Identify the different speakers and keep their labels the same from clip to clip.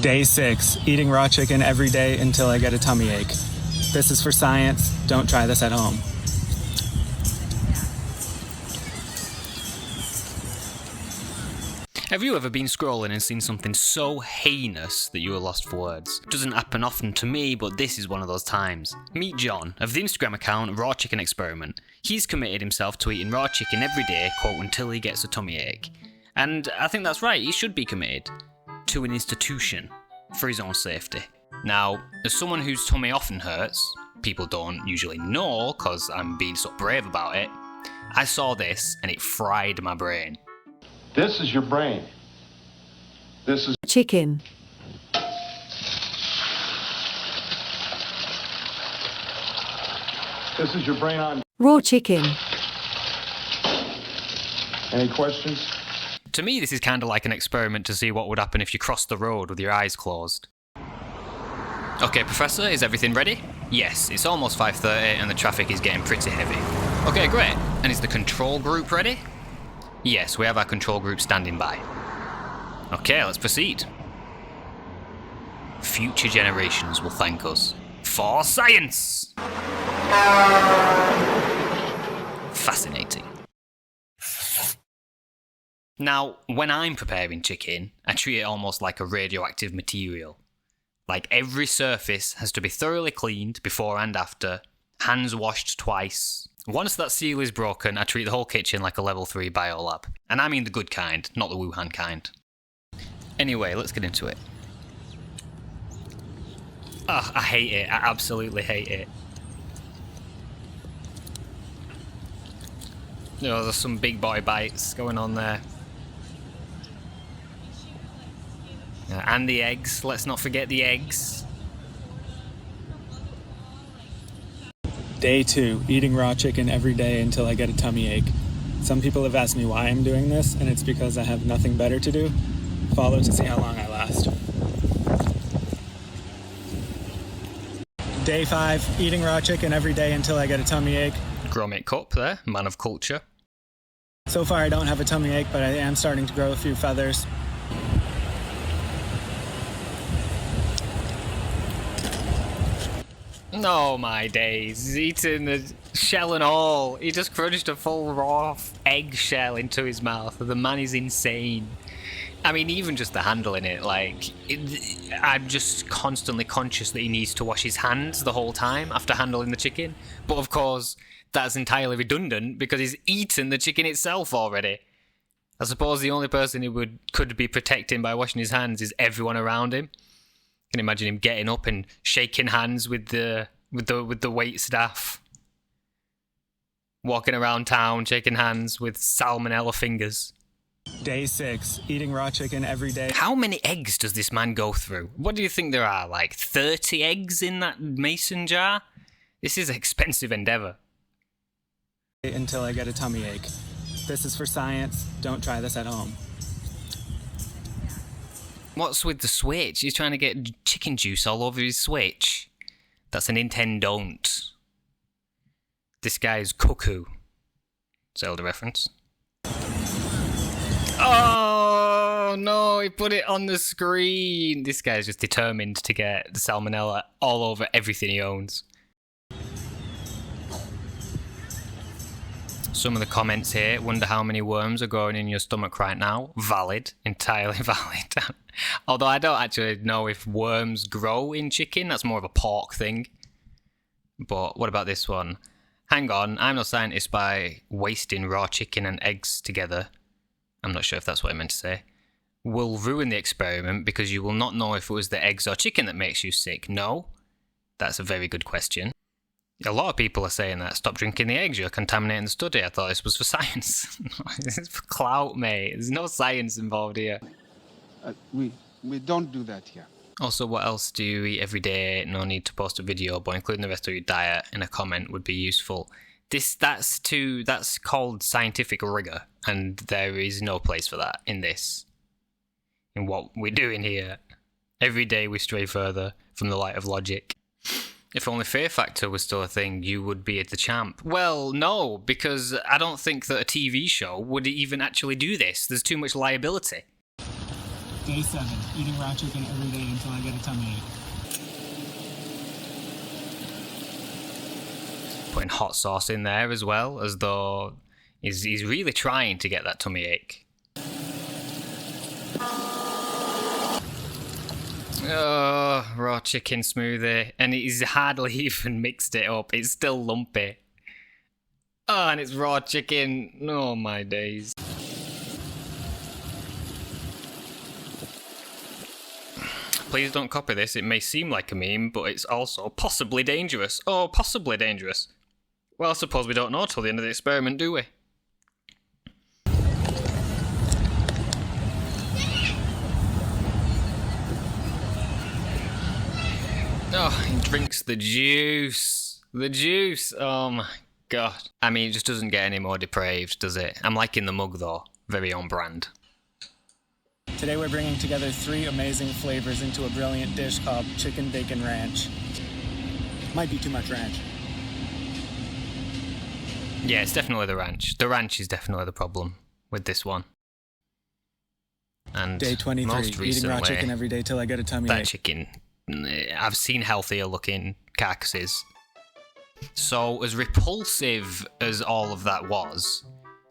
Speaker 1: Day 6, eating raw chicken every day until I get a tummy ache. This is for science. Don't try this at home.
Speaker 2: Have you ever been scrolling and seen something so heinous that you were lost for words? Doesn't happen often to me, but this is one of those times. Meet John, of the Instagram account Raw Chicken Experiment. He's committed himself to eating raw chicken every day, quote, until he gets a tummy ache. And I think that's right, he should be committed to an institution for his own safety. Now, as someone whose tummy often hurts, people don't usually know because I'm being so brave about it, I saw this and it fried my brain.
Speaker 3: This is your brain. This is
Speaker 4: chicken.
Speaker 3: This is your brain on.
Speaker 4: Raw chicken.
Speaker 3: Any questions?
Speaker 2: To me, this is kind of like an experiment to see what would happen if you crossed the road with your eyes closed. Okay, Professor, is everything ready? Yes, it's almost 5:30 and the traffic is getting pretty heavy. Okay, great. And is the control group ready? Yes, we have our control group standing by. Okay, let's proceed. Future generations will thank us for science! Fascinating. Now, when I'm preparing chicken, I treat it almost like a radioactive material. Like every surface has to be thoroughly cleaned before and after, hands washed twice. Once that seal is broken, I treat the whole kitchen like a level 3 biolab. And I mean the good kind, not the Wuhan kind. Anyway, let's get into it. Ugh, I hate it. I absolutely hate it. You know, there's some big boy bites going on there. And the eggs. Let's not forget the eggs.
Speaker 1: Day 2, eating raw chicken every day until I get a tummy ache. Some people have asked me why I'm doing this, and it's because I have nothing better to do. Follow to see how long I last. Day 5, eating raw chicken every day until I get a tummy ache.
Speaker 2: Gromit Cup there, man of culture.
Speaker 1: So far I don't have a tummy ache, but I am starting to grow a few feathers.
Speaker 2: Oh my days, he's eating the shell and all. He just crunched a full raw egg shell into his mouth. The man is insane. I mean, even just the handling it, I'm just constantly conscious that he needs to wash his hands the whole time after handling the chicken. But of course, that's entirely redundant because he's eaten the chicken itself already. I suppose the only person he could be protecting by washing his hands is everyone around him. I can imagine him getting up and shaking hands with the wait staff, walking around town shaking hands with salmonella fingers.
Speaker 1: Day 6, eating raw chicken every day.
Speaker 2: How many eggs does this man go through? What do you think there are, like 30 eggs in that mason jar? This is an expensive endeavour.
Speaker 1: Until I get a tummy ache. This is for science. Don't try this at home.
Speaker 2: What's with the Switch? He's trying to get chicken juice all over his Switch. That's a Nintendo-don't. This guy's cuckoo. Zelda reference. Oh no, he put it on the screen. This guy's just determined to get the salmonella all over everything he owns. Some of the comments here, wonder how many worms are growing in your stomach right now. Valid, entirely valid. Although I don't actually know if worms grow in chicken, that's more of a pork thing. But what about this one? Hang on, I'm no scientist by wasting raw chicken and eggs together. I'm not sure if that's what I meant to say. Will ruin the experiment because you will not know if it was the eggs or chicken that makes you sick. No? That's a very good question. A lot of people are saying that. Stop drinking the eggs, you're contaminating the study. I thought this was for science. This is for clout, mate. There's no science involved here.
Speaker 5: We don't do that here.
Speaker 2: Also, what else do you eat every day? No need to post a video, but including the rest of your diet in a comment would be useful. That's called scientific rigor, and there is no place for that in this. In what we're doing here. Every day we stray further from the light of logic. If only Fear Factor was still a thing, you would be the champ. Well, no, because I don't think that a TV show would even actually do this. There's too much liability.
Speaker 1: Day 7, eating raw chicken every day until I get a tummy ache.
Speaker 2: Putting hot sauce in there as well, as though he's really trying to get that tummy ache. Oh, raw chicken smoothie. And he's hardly even mixed it up. It's still lumpy. Oh, and it's raw chicken. Oh, my days. Please don't copy this. It may seem like a meme, but it's also possibly dangerous. Oh, possibly dangerous. Well, I suppose we don't know till the end of the experiment, do we? Oh, he drinks the juice. The juice. Oh my god. I mean, it just doesn't get any more depraved, does it? I'm liking the mug though. Very on brand.
Speaker 1: Today we're bringing together 3 amazing flavors into a brilliant dish called Chicken Bacon Ranch. Might be too much ranch.
Speaker 2: Yeah, it's definitely the ranch. The ranch is definitely the problem with this one. And
Speaker 1: Day 23,
Speaker 2: most
Speaker 1: eating
Speaker 2: recently,
Speaker 1: raw chicken every day till I get a tummy
Speaker 2: that
Speaker 1: ache.
Speaker 2: chicken, I've seen healthier looking carcasses. So as repulsive as all of that was,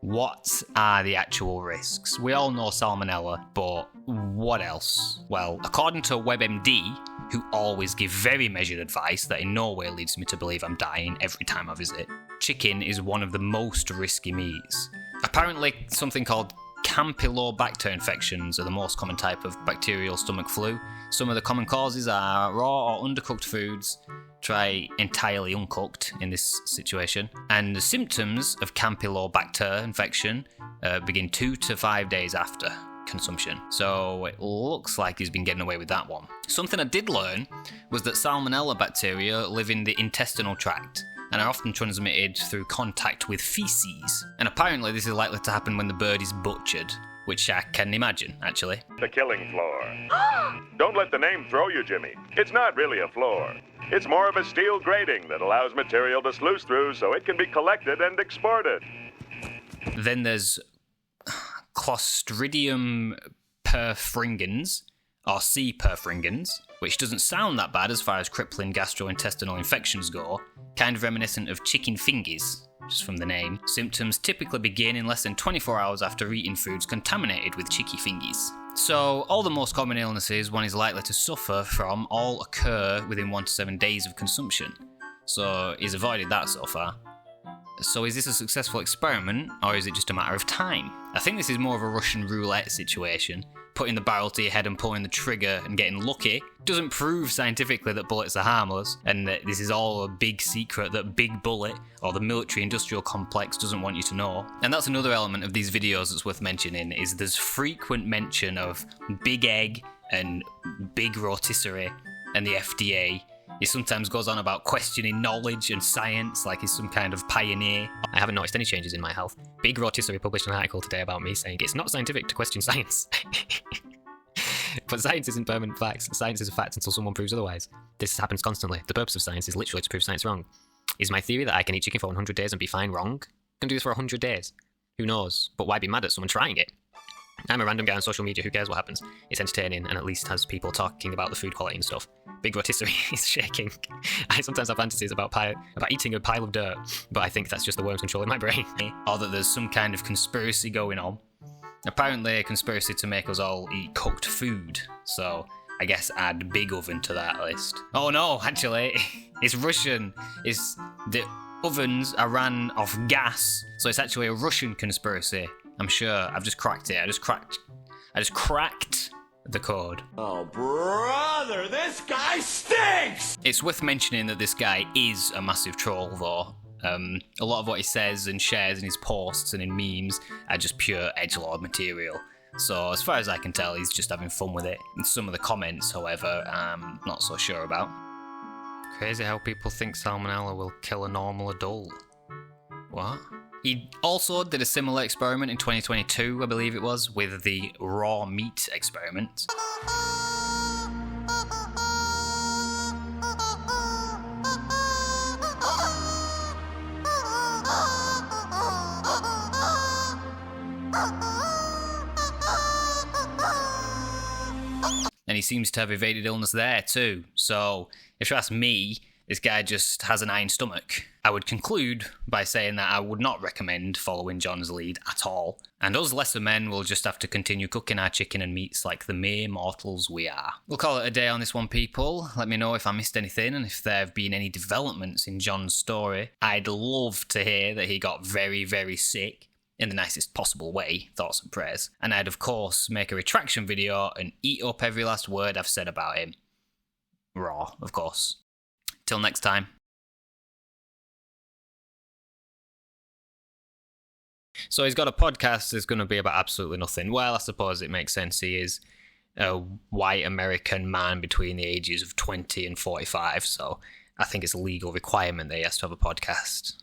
Speaker 2: what are the actual risks? We all know salmonella, but what else? Well, according to WebMD, who always give very measured advice that in no way leads me to believe I'm dying every time I visit, chicken is one of the most risky meats. Apparently, something called Campylobacter infections are the most common type of bacterial stomach flu. Some of the common causes are raw or undercooked foods, try entirely uncooked in this situation, and the symptoms of Campylobacter infection begin 2 to 5 days after consumption. So it looks like he's been getting away with that one. Something I did learn was that salmonella bacteria live in the intestinal tract and are often transmitted through contact with feces. And apparently this is likely to happen when the bird is butchered, which I can imagine, actually.
Speaker 4: The killing floor. Don't let the name throw you, Jimmy. It's not really a floor. It's more of a steel grating that allows material to sluice through so it can be collected and exported.
Speaker 2: Then there's Clostridium perfringens, or C. perfringens, which doesn't sound that bad as far as crippling gastrointestinal infections go, kind of reminiscent of chicken fingies, just from the name. Symptoms typically begin in less than 24 hours after eating foods contaminated with chicken fingies. So, all the most common illnesses one is likely to suffer from all occur within 1 to 7 days of consumption. So, he's avoided that so far. So is this a successful experiment, or is it just a matter of time? I think this is more of a Russian roulette situation. Putting the barrel to your head and pulling the trigger and getting lucky doesn't prove scientifically that bullets are harmless, and that this is all a big secret that Big Bullet, or the military-industrial complex, doesn't want you to know. And that's another element of these videos that's worth mentioning, is there's frequent mention of Big Egg and Big Rotisserie and the FDA. He sometimes goes on about questioning knowledge and science like he's some kind of pioneer. I haven't noticed any changes in my health. Big Rotisserie published an article today about me saying it's not scientific to question science. But science isn't permanent facts. Science is a fact until someone proves otherwise. This happens constantly. The purpose of science is literally to prove science wrong. Is my theory that I can eat chicken for 100 days and be fine wrong? I can do this for 100 days. Who knows? But why be mad at someone trying it? I'm a random guy on social media, who cares what happens? It's entertaining and at least has people talking about the food quality and stuff. Big Rotisserie is shaking. I sometimes have fantasies about eating a pile of dirt, but I think that's just the worms controlling my brain. Or that there's some kind of conspiracy going on. Apparently a conspiracy to make us all eat cooked food, so I guess add Big Oven to that list. Oh no, actually, it's Russian. The ovens are ran off gas, so it's actually a Russian conspiracy. I'm sure. I've just cracked it. I just cracked the code.
Speaker 6: Oh, brother, this guy stinks!
Speaker 2: It's worth mentioning that this guy is a massive troll, though. A lot of what he says and shares in his posts and in memes are just pure edgelord material. So, as far as I can tell, he's just having fun with it. And some of the comments, however, I'm not so sure about. Crazy how people think salmonella will kill a normal adult. What? He also did a similar experiment in 2022, I believe it was, with the raw meat experiment. seems to have evaded illness there too. So, if you ask me, this guy just has an iron stomach. I would conclude by saying that I would not recommend following John's lead at all. And us lesser men will just have to continue cooking our chicken and meats like the mere mortals we are. We'll call it a day on this one, people. Let me know if I missed anything and if there have been any developments in John's story. I'd love to hear that he got very, very sick. In the nicest possible way, thoughts and prayers. And I'd, of course, make a retraction video and eat up every last word I've said about him. Raw, of course. Till next time. So he's got a podcast that's going to be about absolutely nothing. Well, I suppose it makes sense. He is a white American man between the ages of 20 and 45, so I think it's a legal requirement that he has to have a podcast.